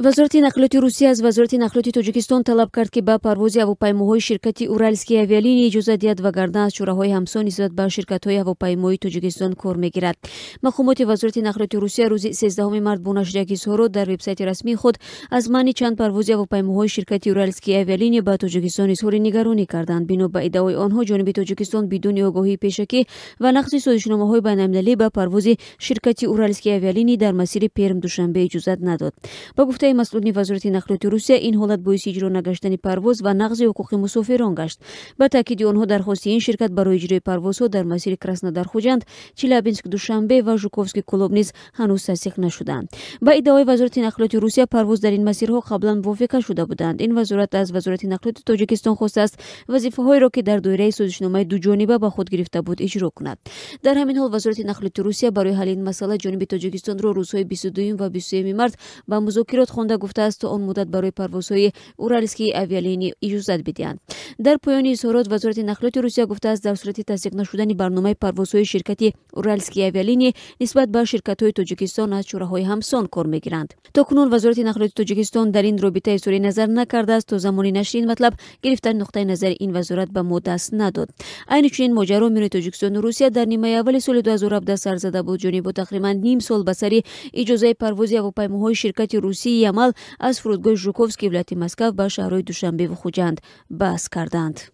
вазорати нақлиёти Русия аз вазорати нақлиёти Тоҷикистон талаб кард, ки ба парвози ҳавопаймоҳои ширкати Уральские авиалинии иҷозат диҳад вагарна аз шӯраҳои ҳамсон нисбат ба ширкатҳои ҳавопаймоии Тоҷикистон кор мегирад. Мақомоти вазорати нақлиёти Русия рӯзи 13 март бо нашрияки изҳорот дар вебсайти расмии худ аз манъи чанд парвози ҳавопаймоҳои ширкати Уральские авиалинии ба Тоҷикистон изҳори нигаронӣ карданд. бино ба иддаои онҳо, ҷониби Тоҷикистон бидуни огоҳии пешакӣ ва нақзи созишномаҳои байналмилалӣ ба парвози ширкати Уральские авиалинии дар масири Перм Душанбе иҷозат надод. Ба гуфтаи масъулини вазорати нақлиёти Русия, ин ҳолат боиси иҷро нагаштани парвоз ва нақзи ҳуқуқи мусофирон гашт. Ба таъкиди онҳо, дархости ин ширкат барои иҷрои парвозҳо дар масири Краснодар-Хуҷанд, Челябинск Душанбе ва Жуковский Колоб низ ҳанӯз тасдиқ нашуданд. Ба иддаои вазорати нақлиёти Русия, парвоз дар ин масирҳо қаблан мувофиқа шуда буданд. Ин вазорат аз вазорати нақлиёти Тоҷикистон хостааст вазифаҳоеро, ки дар доираи созишномаи дуҷониба ба худ гирифта буд, иҷро кунад. Дар ҳамин ҳол, вазорати нақлиёти Русия барои ҳалли ин масъала ҷониби Тоҷикистонро рӯзҳои 22 ва 23 март ба музокирот хонда гуфтааст, то он муддат барои парвозҳои Уральские авиалинии иҷозат бидиҳанд. Дар поёни изҳорот, вазорати нақлиёти Русия гуфтааст, дар сурати тасдиқ нашудани барномаи парвозҳои ширкати Уральские авиалинии нисбат ба ширкатҳои Тоҷикистон аз шӯраҳои ҳамсон кор мегиранд. То кунун вазорати нақлиёти Тоҷикистон дар ин робита изҳори назар накардааст. То замони нашри ин матлаб гирифтани нуқтаи назари ин вазорат ба мо даст надод. Айни чунин моҷаро миёни Тоҷикистону Русия дар нимаи аввали соли 2017 сар зада буд. ҷонибо тақрибан ним сол ба сари иҷозаи парвози ҳавопаймоҳои ширкати русии Ямал аз фурудгоҳи Жуковский вилояти Москав ба шаҳрҳои Душанбе ва Хуҷанд баҳс карданд.